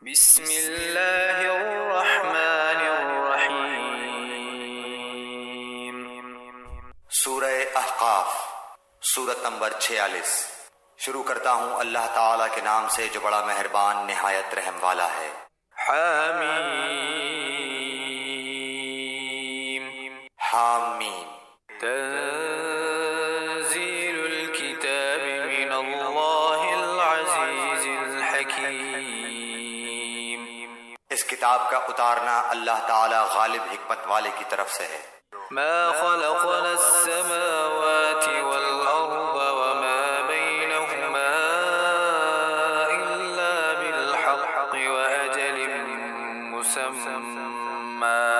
بسم اللہ الرحمن الرحیم۔ سورہ احقاف، سورت نمبر 46۔ شروع کرتا ہوں اللہ تعالیٰ کے نام سے جو بڑا مہربان نہایت رحم والا ہے۔ حامیم۔ حامیم۔ تنزیل الکتاب من اللہ العزیز الحکیم۔ اس کتاب کا اتارنا اللہ تعالیٰ غالب حکمت والے کی طرف سے ہے۔ ما خلقنا السماوات والأرض وما بينهما إلا بالحق وأجل مسمى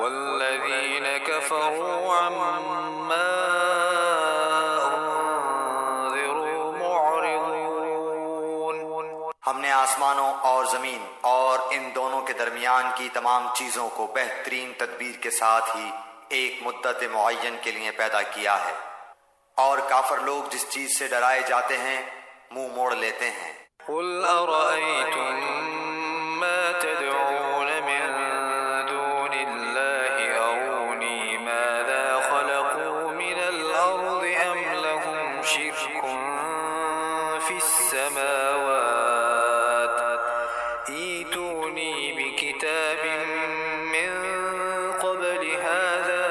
والذين كفروا عما أنذروا معرضون۔ ہم نے آسمانوں اور زمین اور ان دونوں کے درمیان کی تمام چیزوں کو بہترین تدبیر کے ساتھ ہی ایک مدت معین کے لیے پیدا کیا ہے، اور کافر لوگ جس چیز سے ڈرائے جاتے ہیں منہ موڑ لیتے ہیں۔ قل أرأيتم ما تدعون من دون الله أروني ماذا خلقوا من الأرض أم لهم شرك في السماوات ائتوني بكتاب من قبل هذا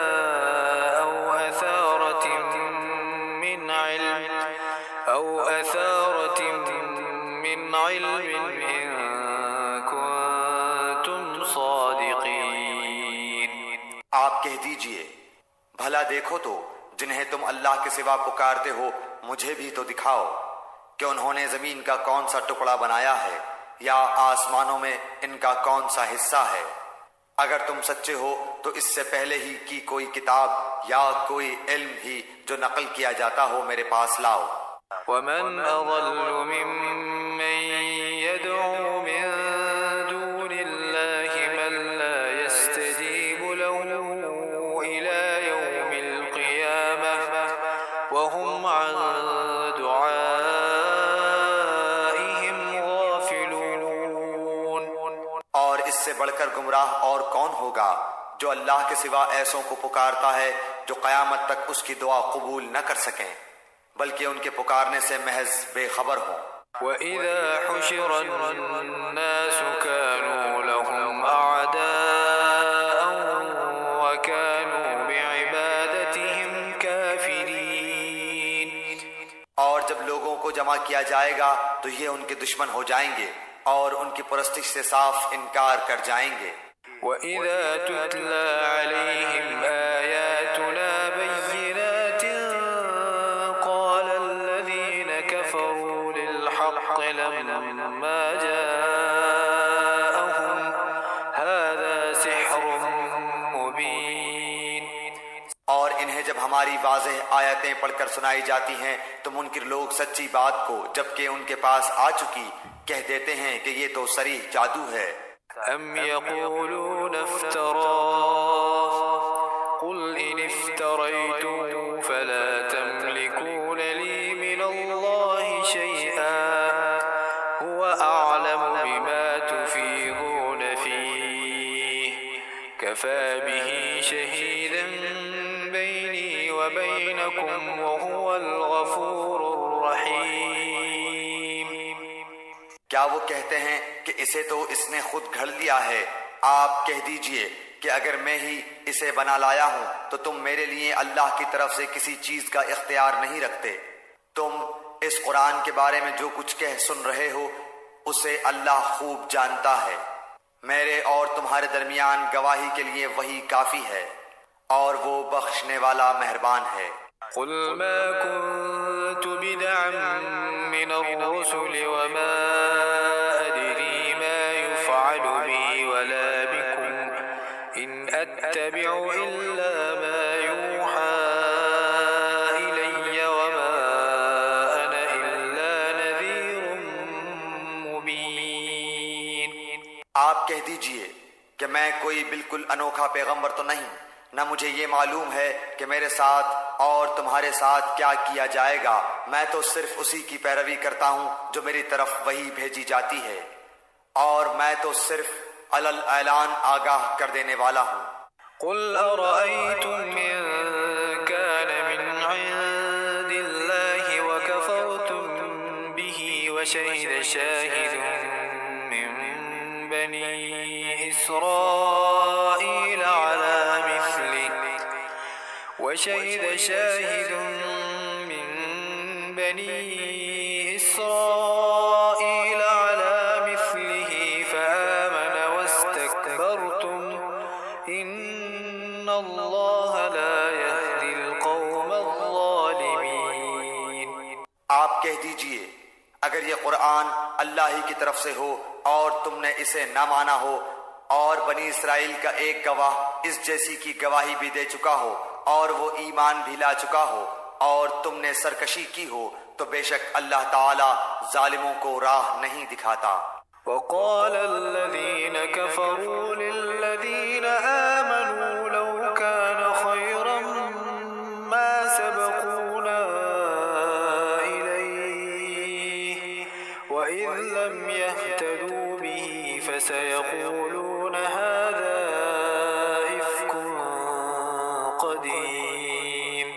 أو أثارة من علم إن كنتم صادقين۔ آپ کہہ دیجئے بھلا دیکھو تو جنہیں تم اللہ کے سوا پکارتے ہو مجھے بھی تو دکھاؤ کہ انہوں نے زمین کا کون سا ٹکڑا بنایا ہے یا آسمانوں میں ان کا کون سا حصہ ہے۔ اگر تم سچے ہو تو اس سے پہلے ہی کی کوئی کتاب یا کوئی علم ہی جو نقل کیا جاتا ہو میرے پاس لاؤ۔ ومن أضل ممن يدعو من دون الله من لا يستجيب له إلى يوم القيامة وهم عن دعائهم غافلون۔ اور اس سے بڑھ کر گمراہ اور کون ہوگا جو اللہ کے سوا ایسوں کو پکارتا ہے جو قیامت تک اس کی دعا قبول نہ کر سکیں بلکہ ان کے پکارنے سے محض بے خبر ہوں۔ وَإِذَا حُشِرَ النَّاسُ كَانُوا لَهُمْ أَعْدَاءً وَكَانُوا بِعِبَادَتِهِمْ كَافِرِينَ۔ اور جب لوگوں کو جمع کیا جائے گا تو یہ ان کے دشمن ہو جائیں گے اور ان کی پرستش سے صاف انکار کر جائیں گے۔ وَإِذَا تُتْلَى عَلَيْهِمْ آيَاتُنَا بَيِّنَاتٍ قَالَ الَّذِينَ كَفَرُوا لِلْحَقِّ لَمَّا جَاءَهُمْ هَذَا سِحْرٌ مُبِينٌ۔ اور انہیں جب ہماری واضح آیتیں پڑھ کر سنائی جاتی ہیں تو منکر لوگ سچی بات کو جبکہ ان کے پاس آ چکی کہہ دیتے ہیں کہ یہ تو صریح جادو ہے۔ أَمْ يَقُولُونَ افْتَرَاهُ قُلْ إِنِ افْتَرَيْتُهُ فَلَا تَمْلِكُونَ لِي مِنَ اللَّهِ شَيْئًا هُوَ أَعْلَمُ بِمَا تُفِيضُونَ فِيهِ كَفَى بِهِ شَهِيدًا بَيْنِي وَبَيْنَكُمْ وَهُوَ الْغَفُورُ الرَّحِيمُ۔ کیا وہ کہتے ہیں کہ اسے تو اس نے خود گھڑ لیا ہے؟ آپ کہہ دیجئے کہ اگر میں ہی اسے بنا لایا ہوں تو تم میرے لیے اللہ کی طرف سے کسی چیز کا اختیار نہیں رکھتے۔ تم اس قرآن کے بارے میں جو کچھ کہہ سن رہے ہو اسے اللہ خوب جانتا ہے۔ میرے اور تمہارے درمیان گواہی کے لیے وہی کافی ہے اور وہ بخشنے والا مہربان ہے۔ قل ما كنت بدعا من الرسل وما أدري ما يفعل بي ولا بكم إن أتبع إلا ما يوحى إلي وما أنا إلا نذير مبين۔ آپ کہہ دیجئے کہ میں کوئی بالکل انوکھا پیغمبر تو نہیں، نہ مجھے یہ معلوم ہے کہ میرے ساتھ اور تمہارے ساتھ کیا کیا جائے گا، میں تو صرف اسی کی پیروی کرتا ہوں جو میری طرف وحی بھیجی جاتی ہے۔ اور میں تو صرف علی الاعلان آگاہ کر دینے والا ہوں۔ قل أرأيتم إن كان من عند الله وكفرتم به وشهد شاهد من بني إسرائيل على مثله فآمن واستكبرتم إن الله لا يهدي القوم الظالمين۔ آپ کہہ دیجئے اگر یہ قرآن اللہ ہی کی طرف سے ہو اور تم نے اسے نہ مانا ہو اور بنی اسرائیل کا ایک گواہ اس جیسی کی گواہی بھی دے چکا ہو اور وہ ایمان بھی لا چکا ہو اور تم نے سرکشی کی ہو تو بے شک اللہ تعالی ظالموں کو راہ نہیں دکھاتا۔ وقال الذين كفروا للذين آمنوا لو كان خيرا ما سبقونا إليه وإذ لم يهتدوا به فسيقولون هذا إفك قديم۔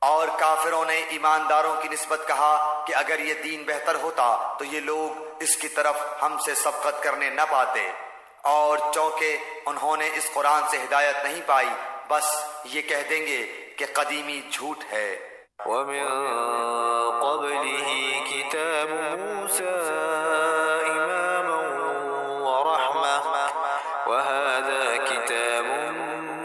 اور کافروں نے ایمانداروں کی نسبت کہا کہ اگر یہ دین بہتر ہوتا تو یہ لوگ اس کی طرف ہم سے سبقت کرنے نہ پاتے، اور چونکہ انہوں نے اس قرآن سے ہدایت نہیں پائی بس یہ کہہ دیں گے کہ قدیمی جھوٹ ہے۔ ومن قبله كتاب موسى إماما ورحمة وهذا كتاب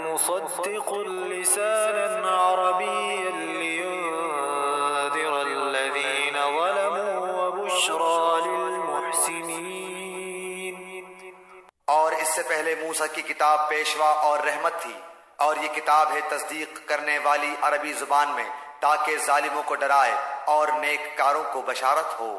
مصدق لسانا عربيا لينذر الذين ظلموا وبشرى للمحسنين۔ اور اس سے پہلے موسیٰ کی کتاب پیشوا اور رحمت تھی، اور یہ کتاب ہے تصدیق کرنے والی عربی زبان میں تاکہ ظالموں کو ڈرائے اور نیک کاروں کو بشارت ہو۔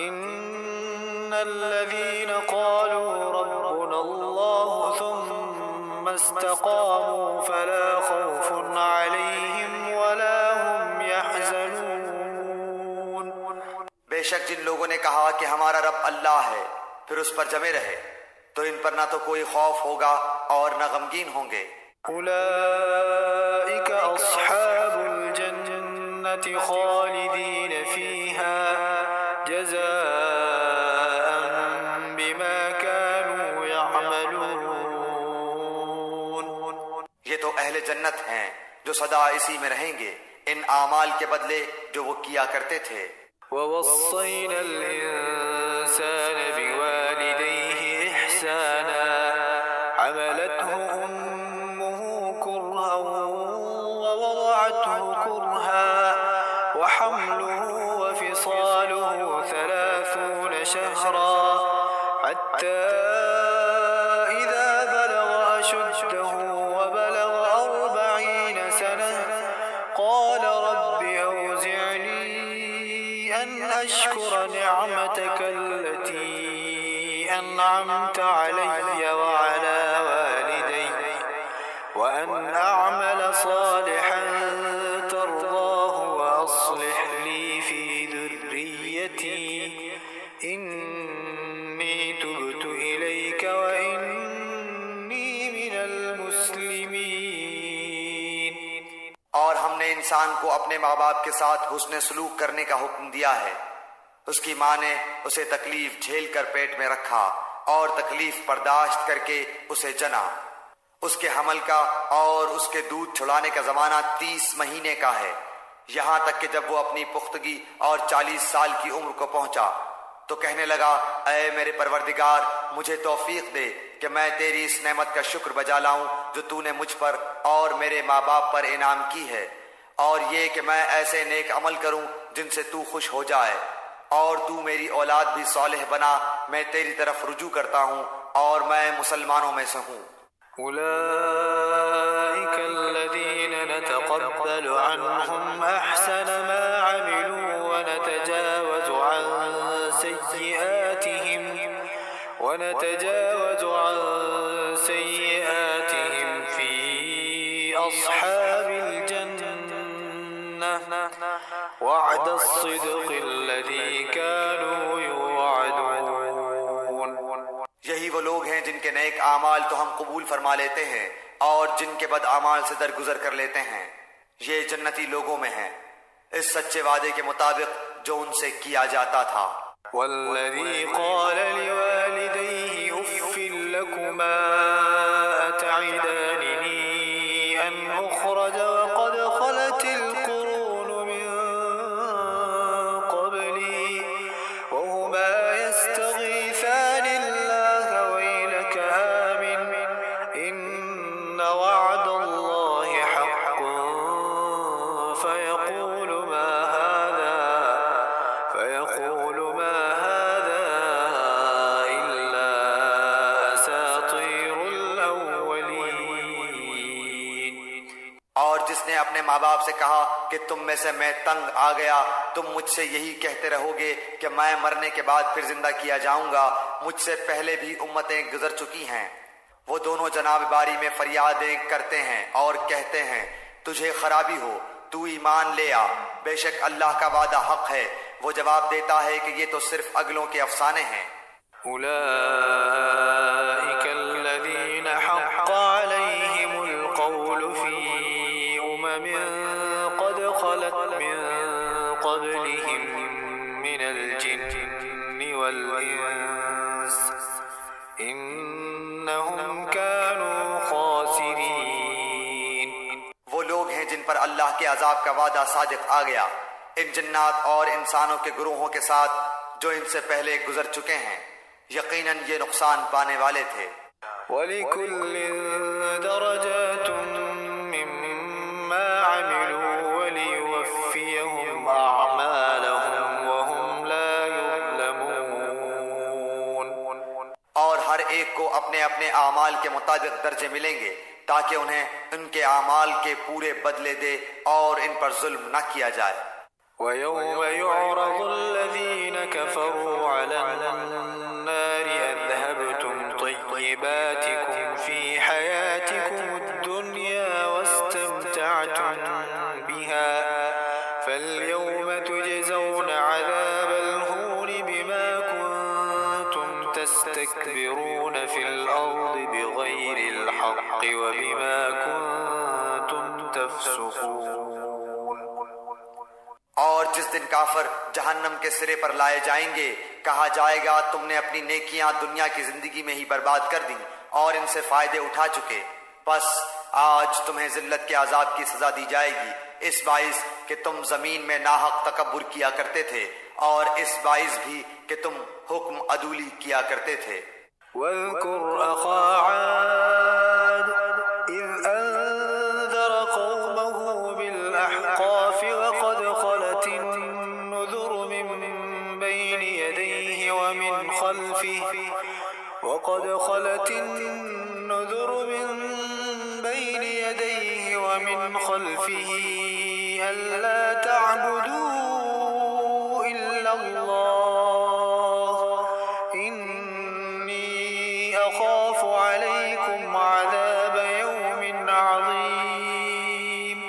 ان الذين قالوا ربنا الله ثم استقاموا فلا خوف عليهم ولا هم يحزنون۔ بے شک جن لوگوں نے کہا کہ ہمارا رب اللہ ہے پھر اس پر جمے رہے تو ان پر نہ تو کوئی خوف ہوگا اور نہ غمگین ہوں گے۔ اولئك اصحاب الجنة خالدين فيها جزاء بما كانوا يعملون۔ یہ تو اہل جنت ہیں جو سدا اسی میں رہیں گے ان اعمال کے بدلے جو وہ کیا کرتے تھے۔ ووصينا الإنسان بوالديه إحسانا حملته أمه كرها ووضعته كرها وحمله وفصاله 30 شهرا حتى إذا بلغ أشده وبلغ 40 سنة قال رب أوزعني أن أشكر نعمتك التي أنعمت علي وعلى والدي وأن أعمل صالحا ترضاه وأصلح لي في ذريتي إني تبت إليك وإني من المسلمين۔ اور ہم نے انسان کو اپنے ماں باپ کے ساتھ حسن سلوک کرنے کا حکم دیا ہے۔ اس کی ماں نے اسے تکلیف جھیل کر پیٹ میں رکھا اور تکلیف برداشت کر کے اسے جنا۔ اس کے حمل کا اور اس کے دودھ چھڑانے کا زمانہ 30 مہینے کا ہے، یہاں تک کہ جب وہ اپنی پختگی اور 40 سال کی عمر کو پہنچا تو کہنے لگا اے میرے پروردگار مجھے توفیق دے کہ میں تیری اس نعمت کا شکر بجا لاؤں جو تو نے مجھ پر اور میرے ماں باپ پر انعام کی ہے، اور یہ کہ میں ایسے نیک عمل کروں جن سے تو خوش ہو جائے، اور تو میری اولاد بھی صالح بنا، میں تیری طرف رجوع کرتا ہوں اور میں مسلمانوں میں سے ہوں۔ أولئك الذين نتقبل عنهم أحسن ما عملوا ونتجاوز عن سيئاتهم في أصحاب الجنة وعد الصدق الذي كانوا يوعدون۔ کے نیک اعمال تو ہم قبول فرما لیتے ہیں اور جن کے بد اعمال سے درگزر کر لیتے ہیں، یہ جنتی لوگوں میں ہیں اس سچے وعدے کے مطابق جو ان سے کیا جاتا تھا۔ والذي قال لوالديه أف لكما أتعدانني أن أخرج وقد خلت القرون من قبلي وهما يستغيثان الله ويلك آمن إن وعد الله حق فيقول ما هذا إلا أساطير الأولين۔ اور جس نے اپنے ماں باپ سے کہا کہ تم میں سے میں تنگ آ گیا، تم مجھ سے یہی کہتے رہو گے کہ میں مرنے کے بعد پھر زندہ کیا جاؤں گا، مجھ سے پہلے بھی امتیں گزر چکی ہیں۔ وہ دونوں جناب باری میں فریادیں کرتے ہیں اور کہتے ہیں تجھے خرابی ہو، تو ایمان لے آ، بے شک اللہ کا وعدہ حق ہے۔ وہ جواب دیتا ہے کہ یہ تو صرف اگلوں کے افسانے ہیں۔ أولئك الذين حق عليهم القول في أمم قد خلت من قبلهم من الجن والإنس إنهم كانوا خاسرين۔ وہ لوگ ہیں جن پر اللہ کے عذاب کا وعدہ صادق آ گیا، ان جنات اور انسانوں کے گروہوں کے ساتھ جو ان سے پہلے گزر چکے ہیں، یقیناً یہ نقصان پانے والے تھے۔ وَلِكُلٍّ دَرَجَاتٌ مِّمَّا عَمِلُوا وَلِيُوَفِّيَهُمْ أَعْمَالَهُمْ وَهُمْ لَا يُظْلَمُونَ۔ اور ہر ایک کو اپنے اپنے اعمال کے مطابق درجے ملیں گے تاکہ انہیں ان کے اعمال کے پورے بدلے دے اور ان پر ظلم نہ کیا جائے۔ وَيَوْمَ يُعْرَضُ الَّذِينَ كَفَرُوا عَلَى النَّارِ أَذْهَبْتُمْ طَيِّبَاتِكُمْ فِي حَيَاتِكُمُ الدُّنْيَا وَاسْتَمْتَعْتُمْ بِهَا فَالْيَوْمَ تُجْزَوْنَ عَذَابَ الْهُونِ بِمَا كُنتُمْ تَسْتَكْبِرُونَ فِي الْأَرْضِ بِغَيْرِ الْحَقِّ وَبِمَا كُنتُمْ تَفْسُقُونَ۔ اور جس دن کافر جہنم کے سرے پر لائے جائیں گے، کہا جائے گا تم نے اپنی نیکیاں دنیا کی زندگی میں ہی برباد کر دیں اور ان سے فائدے اٹھا چکے، بس آج تمہیں ذلت کے عذاب کی سزا دی جائے گی، اس باعث کہ تم زمین میں ناحق تکبر کیا کرتے تھے اور اس باعث بھی کہ تم حکم عدولی کیا کرتے تھے۔ واذكر أخا عاد إذ أنذر قومه بالأحقاف وقد خلت النذر من بين يديه ومن خلفه ألا تعبدوا إلا الله إني أخاف عليكم عذاب يوم عظيم۔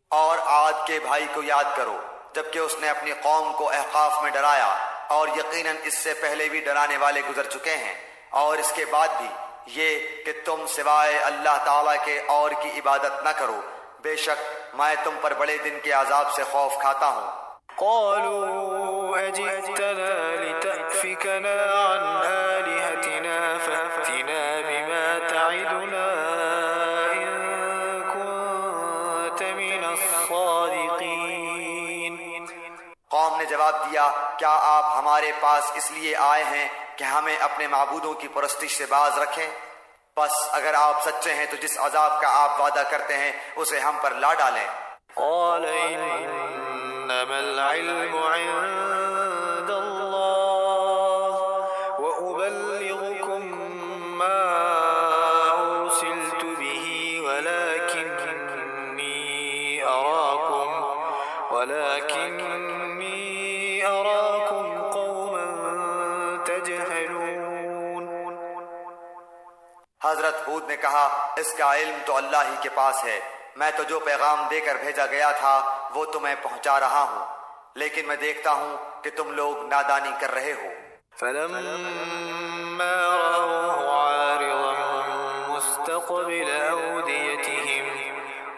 اور عاد کے بھائی کو یاد کرو جبکہ اس نے اپنی قوم کو احقاف میں ڈرایا، اور یقیناً اس سے پہلے بھی ڈرانے والے گزر چکے ہیں، اور اس کے بعد بھی یہ کہ تم سوائے اللہ تعالیٰ کے اور کی عبادت نہ کرو، بے شک میں تم پر بڑے دن کے عذاب سے خوف کھاتا ہوں۔ قالوا أجئتنا لتأفكنا عن آلهتنا فأتنا بما تعدنا إن كنت من الصادقين۔ قوم نے جواب دیا کیا آپ ہمارے پاس اس لیے آئے ہیں کہ ہمیں اپنے معبودوں کی پرستش سے باز رکھیں؟ بس اگر آپ سچے ہیں تو جس عذاب کا آپ وعدہ کرتے ہیں اسے ہم پر لا ڈالیں۔ قال إنما العلم عند الله وأبلغكم ما أرسلت به ولكني أراكم قوما تجهلون۔ حضرت ہود نے کہا اس کا علم تو اللہ ہی کے پاس ہے، میں تو جو پیغام دے کر بھیجا گیا تھا وہ تمہیں پہنچا رہا ہوں، لیکن میں دیکھتا ہوں کہ تم لوگ نادانی کر رہے ہو۔ فلما رأوه عارضا مستقبل أوديتهم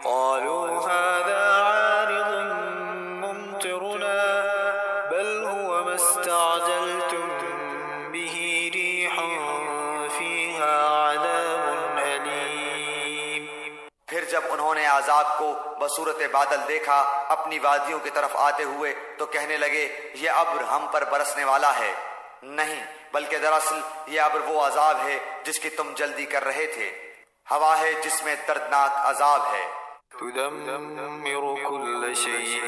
قالوا هذا عارض ممطرنا بل هو ما استعجلتم به ريح فيها عذاب أليم. پھر جب انہوں نے عذاب کو بصورت بادل دیکھا اپنی وادیوں کی طرف آتے ہوئے تو کہنے لگے یہ ابر ہم پر برسنے والا ہے. نہیں بلکہ دراصل یہ ابر وہ عذاب ہے جس کی تم جلدی کر رہے تھے. ہوا ہے جس میں دردناک عذاب ہے. تدمر كل شيء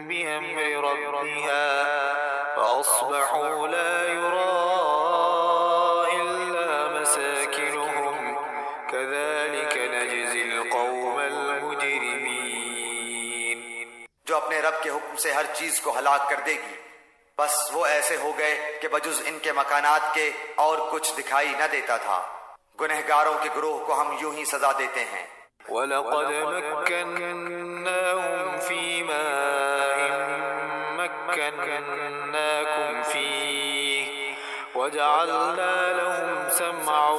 بأمر ربها فأصبحوا لا يرى إلا مساكنهم كذلك نجزي القوم المجرمين. جو اپنے رب کے حکم سے ہر چیز کو ہلاک کر دے گی بس وہ ایسے ہو گئے کہ بجز ان کے مکانات کے اور کچھ دکھائی نہ دیتا تھا. گنہگاروں کے گروہ کو ہم یوں ہی سزا دیتے ہیں. وَلَقَدْ مَكَّنَّاهُمْ فِي مَاءٍ مَكَّنَّاكُمْ فِيهِ وَجَعَلْنَا لَهُمْ سَمْعًا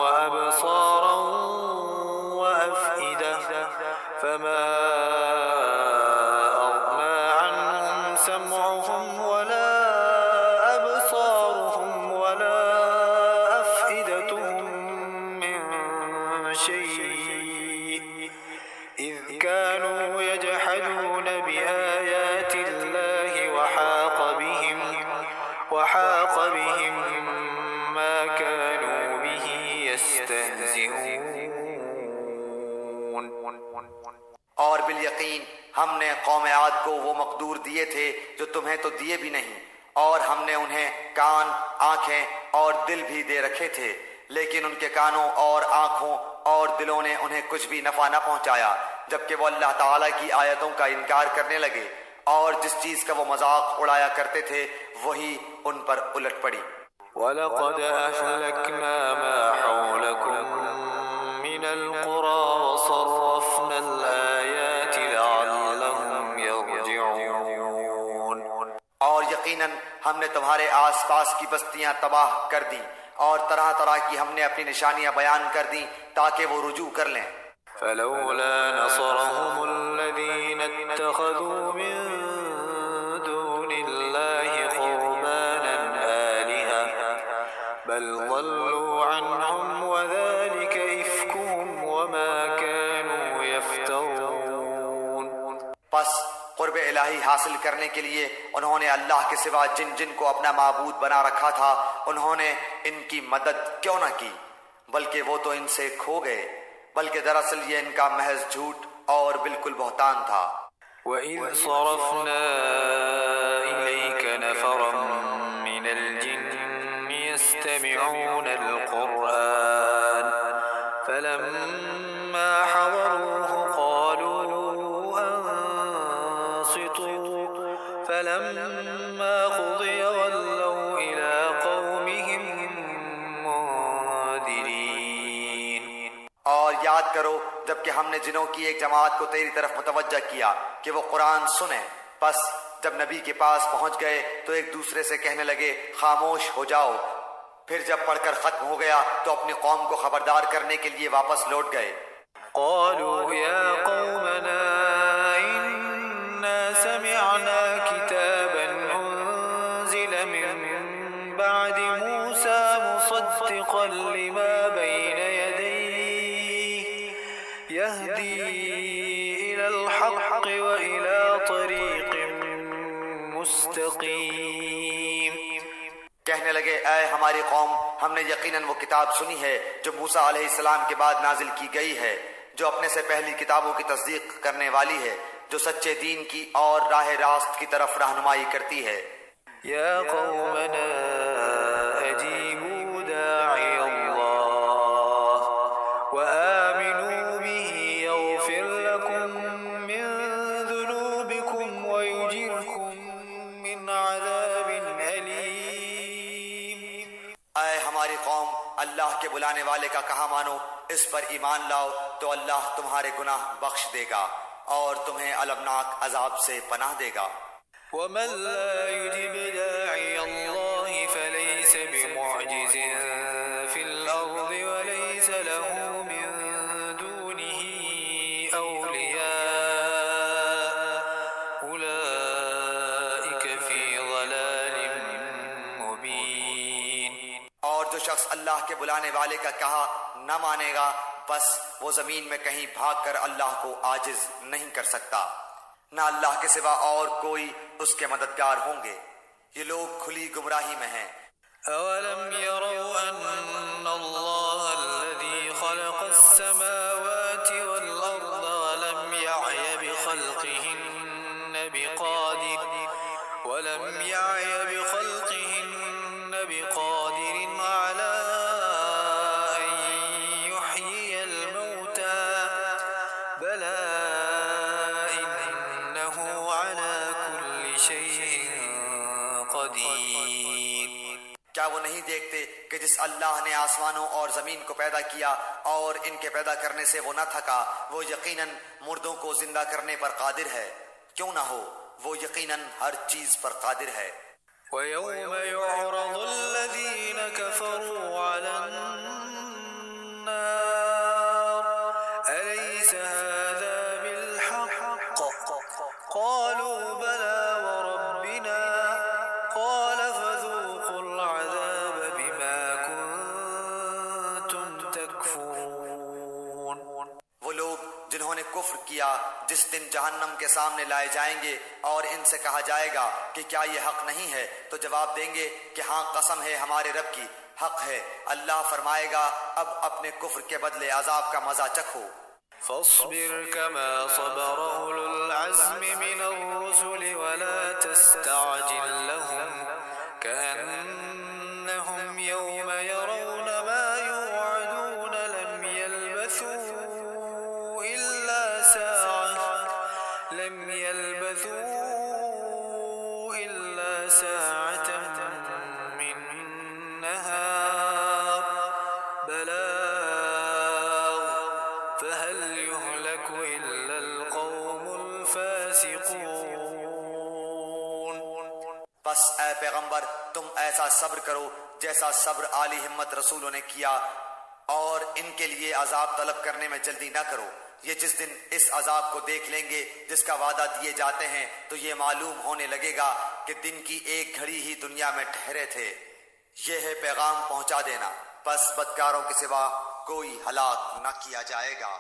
وَأَبْصَارًا وَأَفْئِدَةً فَمَا أَغْنَى عَنْهُمْ سَمْعُهُمْ وَلَا أَبْصَارُهُمْ وَلَا أَفْئِدَتُهُمْ مِنْ شَيْءٍ إذ كانوا يجحدون بآيات الله وحاق بهم ما كانوا به يستهزئون. اور بالیقین ہم نے قوم عاد کو وہ مقدور دیے تھے جو تمہیں تو دیے بھی نہیں، اور ہم نے انہیں کان، آنکھیں اور دل بھی دے رکھے تھے، لیکن ان کے کانوں اور آنکھوں اور دلوں نے انہیں کچھ بھی نفع نہ پہنچایا جبکہ وہ اللہ تعالیٰ کی آیتوں کا انکار کرنے لگے، اور جس چیز کا وہ مذاق اڑایا کرتے تھے وہی ان پر الٹ پڑی. وَلَقَدْ أَهْلَكْنَا مَا حَوْلَكُمْ مِنَ الْقُرَى وَصَرَّفْنَا الْآيَاتِ لَعَلَّهُمْ يَرْجِعُونَ. اور یقیناً ہم نے تمہارے آس پاس کی بستیاں تباہ کر دیں اور طرح طرح کی ہم نے اپنی نشانیاں بیان کر دیں تاکہ وہ رجوع کر لیں. فلولا نصرهم الذين اتخذوا من دون الله قربانا آلهة بل ضلوا عنهم وذلك إفكهم وما كانوا يفترون. پس قرب الہی حاصل کرنے کے لیے انہوں نے اللہ کے سوا جن جن کو اپنا معبود بنا رکھا تھا انہوں نے ان کی مدد کیوں نہ کی، بلکہ وہ تو ان سے کھو گئے، بلکہ دراصل یہ ان کا محض جھوٹ اور بالکل بہتان تھا. وَإِذْ صَرَفْنَا إِلَيْكَ نَفَرًا مِنَ الْجِنِّ يَسْتَمِعُونَ الْقُرْآنَ فَلَمَّا حَضَرُوهُ قَالُوا أَنصِتُوا فَلَمَّا قُضِيَ وَلَّوْا إِلَى قَوْمِهِمْ مُنذِرِينَ. اور یاد کرو جب کہ ہم نے جنوں کی ایک جماعت کو تیری طرف متوجہ کیا کہ وہ قرآن سنیں، پس جب نبی کے پاس پہنچ گئے تو ایک دوسرے سے کہنے لگے خاموش ہو جاؤ. پھر جب پڑھ کر ختم ہو گیا تو اپنی قوم کو خبردار کرنے کے لیے واپس لوٹ گئے. قالوا يا قومنا إنا سمعنا كتابا أنزل من بعد موسى مصدقا لما بين يديه يهدي إلى الحق وإلى طريق مستقيم. کہنے لگے اے ہماری قوم، ہم نے یقیناً وہ کتاب سنی ہے جو موسیٰ علیہ السلام کے بعد نازل کی گئی ہے، جو اپنے سے پہلی کتابوں کی تصدیق کرنے والی ہے، جو سچے دین کی اور راہ راست کی طرف رہنمائی کرتی ہے. يا قومنا أجيبوا داعي الله وآمنوا به يغفر لكم من ذنوبكم ويجركم من عذاب أليم. اے ہماری قوم، اللہ کے بلانے والے کا کہا مانو، اس پر ایمان لاؤ تو اللہ تمہارے گناہ بخش دے گا اور تمہیں المناک عذاب سے پناہ دے گا. ومن لا يجب داعي الله فليس بمعجز في الأرض وليس له جو شخص اللہ کے بلانے والے کا کہا نہ مانے گا بس وہ زمین میں کہیں بھاگ کر اللہ کو عاجز نہیں کر سکتا، نہ اللہ کے سوا اور کوئی اس کے مددگار ہوں گے۔ یہ لوگ کھلی گمراہی میں ہیں۔ أولم يروا أن الله الذي خلق السماوات والأرض ولم يعي بخلقهن بقادر على أن يحيي الموتى بلى إنه على كل شيء قدير۔ کیا وہ نہیں دیکھتے کہ جس اللہ نے آسمانوں اور زمین کو پیدا کیا اور ان کے پیدا کرنے سے وہ نہ تھکا، وہ یقیناً مردوں کو زندہ کرنے پر قادر ہے، کیوں نہ ہو، وہ یقیناً ہر چیز پر قادر ہے۔ وَيَوْمَ يُعْرَضُ الَّذِينَ كَفَرُوا عَلَى النَّارِ أَلَيْسَ هَذَا بِالْحَقِّ قَالُوا بَلَى وَرَبِّنَا قَالَ فَذُوقُوا الْعَذَابَ بِمَا كُنتُمْ تَكْفُرُونَ۔ وہ لوگ جنہوں نے کفر کیا جس دن جہنم کے سامنے لائے جائیں گے اور ان سے کہا جائے گا کہ کیا یہ حق نہیں ہے، تو جواب دیں گے کہ ہاں قسم ہے ہمارے رب کی، حق ہے۔ اللہ فرمائے گا اب اپنے کفر کے بدلے عذاب کا مزہ چکھو۔ فاصبر كما صبر أولو العزم من الرسل ولا تستعجل لهم كأنهم يوم يرون ما يوعدون لم يلبثوا إلا ساعة من نهار بلاغ فهل يهلك إلا القوم الفاسقون۔ بس اے پیغمبر تم ایسا صبر کرو جیسا صبر عالی ہمت رسولوں نے کیا، اور ان کے لیے عذاب طلب کرنے میں جلدی نہ کرو۔ یہ جس دن اس عذاب کو دیکھ لیں گے جس کا وعدہ دیے جاتے ہیں تو یہ معلوم ہونے لگے گا کہ دن کی ایک گھڑی ہی دنیا میں ٹھہرے تھے۔ یہ ہے پیغام پہنچا دینا، بس بدکاروں کے سوا کوئی ہلاک نہ کیا جائے گا۔